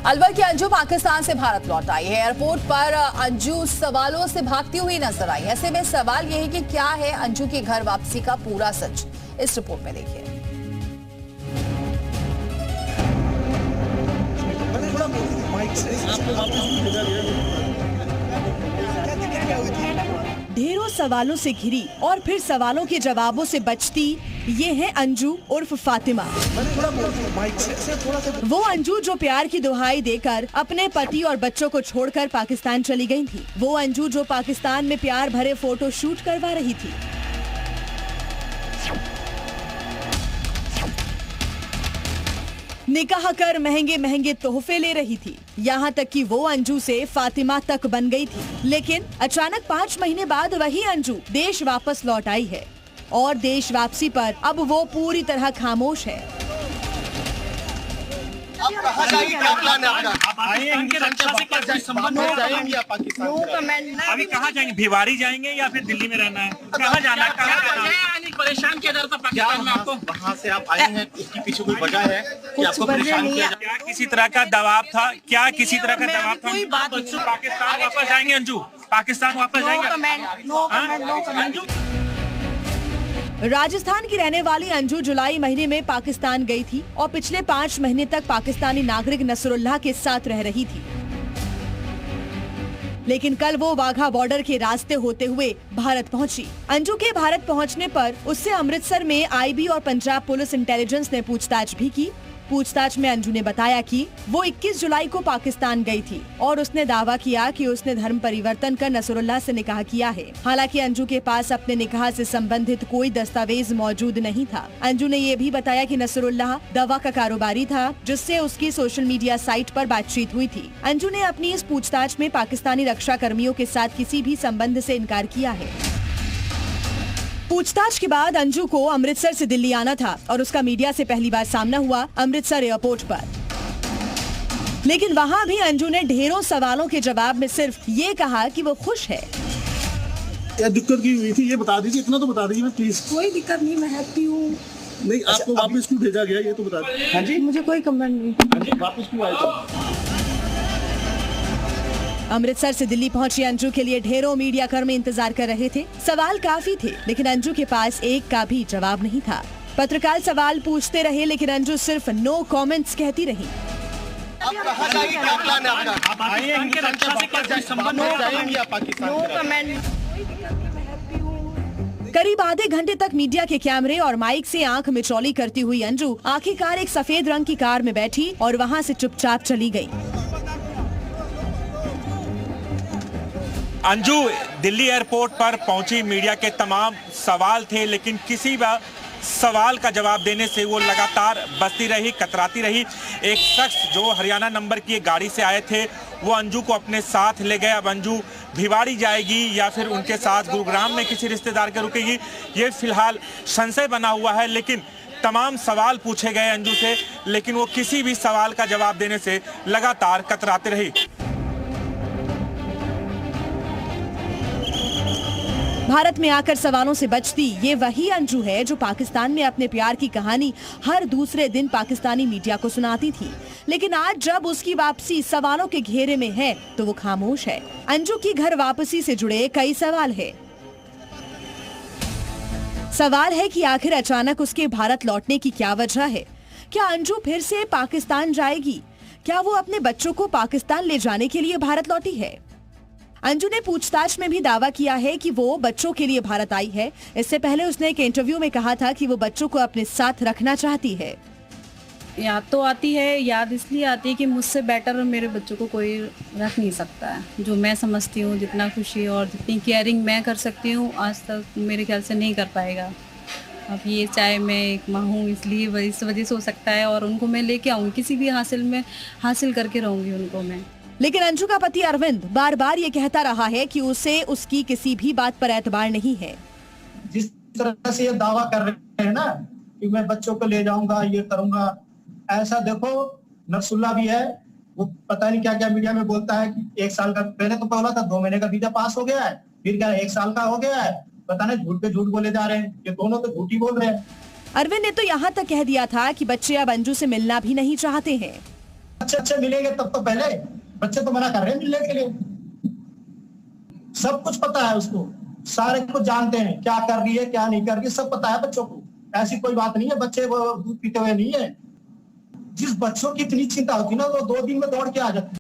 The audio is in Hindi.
अलवर की अंजू पाकिस्तान से भारत लौट आई है। एयरपोर्ट पर अंजू सवालों से भागती हुई नजर आई। ऐसे में सवाल यह है कि क्या है अंजू की घर वापसी का पूरा सच। इस रिपोर्ट में देखिए। ढेरों सवालों से घिरी और फिर सवालों के जवाबों से बचती ये है अंजू उर्फ फातिमा। वो अंजू जो प्यार की दुहाई देकर अपने पति और बच्चों को छोड़कर पाकिस्तान चली गई थी। वो अंजू जो पाकिस्तान में प्यार भरे फोटो शूट करवा रही थी। निकाह कर महंगे महंगे तोहफे ले रही थी। यहाँ तक कि वो अंजू से फातिमा तक बन गई थी। लेकिन अचानक 5 महीने बाद वही अंजू देश वापस लौट आई है और देश वापसी पर अब वो पूरी तरह खामोश है। आप कहाँ जाएंगे? क्या प्लान है आपका? आप आए हैं इनके रक्षा से क्या संबंध है? जाएंगे या पाकिस्तान? अभी कहाँ जाएंगे? भिवाड़ी जाएंगे या फिर दिल्ली में रहना है? कहाँ जाना है? कहाँ जाना है? परेशान किया जा रहा था पाकिस्तान में आपको? वहाँ से आप आए हैं, उसके पीछे कोई वजह है कि आपको परेशान किया? क्या किसी तरह का दबाव था? क्या किसी तरह का दबाव था? बच्चों पाकिस्तान वापस जाएंगे अंजू? पाकिस्तान वापस जाएंगे अंजू? राजस्थान की रहने वाली अंजू जुलाई महीने में पाकिस्तान गई थी और पिछले 5 महीने तक पाकिस्तानी नागरिक नसरुल्लाह के साथ रह रही थी। लेकिन कल वो वाघा बॉर्डर के रास्ते होते हुए भारत पहुंची। अंजू के भारत पहुंचने पर उससे अमृतसर में आईबी और पंजाब पुलिस इंटेलिजेंस ने पूछताछ भी की। पूछताछ में अंजू ने बताया कि वो 21 जुलाई को पाकिस्तान गई थी और उसने दावा किया कि उसने धर्म परिवर्तन कर नसरुल्लाह से निकाह किया है। हालांकि अंजू के पास अपने निकाह से संबंधित कोई दस्तावेज मौजूद नहीं था। अंजू ने ये भी बताया कि नसरुल्लाह दवा का कारोबारी था, जिससे उसकी सोशल मीडिया साइट पर बातचीत हुई थी। अंजू ने अपनी इस पूछताछ में पाकिस्तानी रक्षा कर्मियों के साथ किसी भी संबंध से इनकार किया है। पूछताछ के बाद अंजू को अमृतसर से दिल्ली आना था और उसका मीडिया से पहली बार सामना हुआ अमृतसर एयरपोर्ट पर। लेकिन वहाँ भी अंजू ने ढेरों सवालों के जवाब में सिर्फ ये कहा कि वो खुश है। क्या दिक्कत की हुई थी ये बता दीजिए, इतना तो बता दीजिए प्लीज। कोई दिक्कत नहीं, मैं हैप्पी हूँ। नहीं, आपको वापस क्यों भेजा गया ये तो बता दीजिए। हाँ जी, मुझे कोई कमेंट नहीं। हाँ जी, वापस क्यों आए थे? अमृतसर से दिल्ली पहुंची अंजू के लिए ढेरों मीडिया कर्मी इंतजार कर रहे थे। सवाल काफी थे, लेकिन अंजू के पास एक का भी जवाब नहीं था। पत्रकार सवाल पूछते रहे, लेकिन अंजू सिर्फ नो कमेंट्स कहती रही। आप कहाँ जाएंगे? क्या प्लान है आपका? आप आए हैं इनके रक्षा से क्या संबंध है? जाएंगे या पाकिस्तान? करीब आधे घंटे तक मीडिया के कैमरे और माइक से आंख मिचौली करती हुई अंजू आखिरकार एक सफेद रंग की कार में बैठी और वहां से चुपचाप चली गई। अंजू दिल्ली एयरपोर्ट पर पहुंची। मीडिया के तमाम सवाल थे, लेकिन किसी भी सवाल का जवाब देने से वो लगातार बसती रही, कतराती रही। एक शख्स जो हरियाणा नंबर की एक गाड़ी से आए थे वो अंजू को अपने साथ ले गए। अब अंजू भिवाड़ी जाएगी या फिर उनके साथ गुरुग्राम में किसी रिश्तेदार के रुकेगी, ये फिलहाल संशय बना हुआ है। लेकिन तमाम सवाल पूछे गए अंजू से, लेकिन वो किसी भी सवाल का जवाब देने से लगातार कतराती रही। भारत में आकर सवालों से बचती ये वही अंजू है जो पाकिस्तान में अपने प्यार की कहानी हर दूसरे दिन पाकिस्तानी मीडिया को सुनाती थी। लेकिन आज जब उसकी वापसी सवालों के घेरे में है तो वो खामोश है। अंजू की घर वापसी से जुड़े कई सवाल है। सवाल है कि आखिर अचानक उसके भारत लौटने की क्या वजह है? क्या अंजू फिर से पाकिस्तान जाएगी? क्या वो अपने बच्चों को पाकिस्तान ले जाने के लिए भारत लौटी है? अंजू ने पूछताछ में भी दावा किया है कि वो बच्चों के लिए भारत आई है। इससे पहले उसने एक इंटरव्यू में कहा था कि वो बच्चों को अपने साथ रखना चाहती है। याद तो आती है, याद इसलिए आती है कि मुझसे बेटर मेरे बच्चों को कोई रख नहीं सकता है। जो मैं समझती हूँ, जितना खुशी और जितनी केयरिंग मैं कर सकती हूँ आज तक मेरे ख्याल से नहीं कर पाएगा। अब ये चाहे मैं एक माँ हूँ इसलिए इस वजह से हो सकता है, और उनको मैं लेके आऊँगी किसी भी हासिल करके रहूँगी उनको मैं। लेकिन अंजू का पति अरविंद बार बार ये कहता रहा है कि उसे उसकी किसी भी बात पर एतबार नहीं है। जिस तरह से ये दावा कर रहे हैं ना कि मैं बच्चों को ले जाऊंगा, ये करूंगा, ऐसा देखो नसरुल्लाह भी है, वो पता नहीं क्या क्या मीडिया में बोलता है कि 1 साल का, पहले तो बोला था 2 महीने का वीजा पास हो गया है, फिर क्या 1 साल का हो गया है, पता नहीं झूठ पे झूठ बोले जा रहे हैं। ये दोनों तो झूठ ही बोल रहे हैं। अरविंद ने तो यहाँ तक कह दिया था कि बच्चे अब अंजू से मिलना भी नहीं चाहते हैं। बच्चे मिलेंगे तब तो पहले, बच्चे तो मना कर रहे हैं मिलने के लिए। सब कुछ पता है उसको, सारे कुछ जानते हैं, क्या कर रही है क्या नहीं कर रही है, सब पता है बच्चों को। ऐसी कोई बात नहीं है, बच्चे वो दूध पीते हुए नहीं है। जिस बच्चों की इतनी चिंता होती है ना, वो 2 दिन में दौड़ के आ जाते हैं।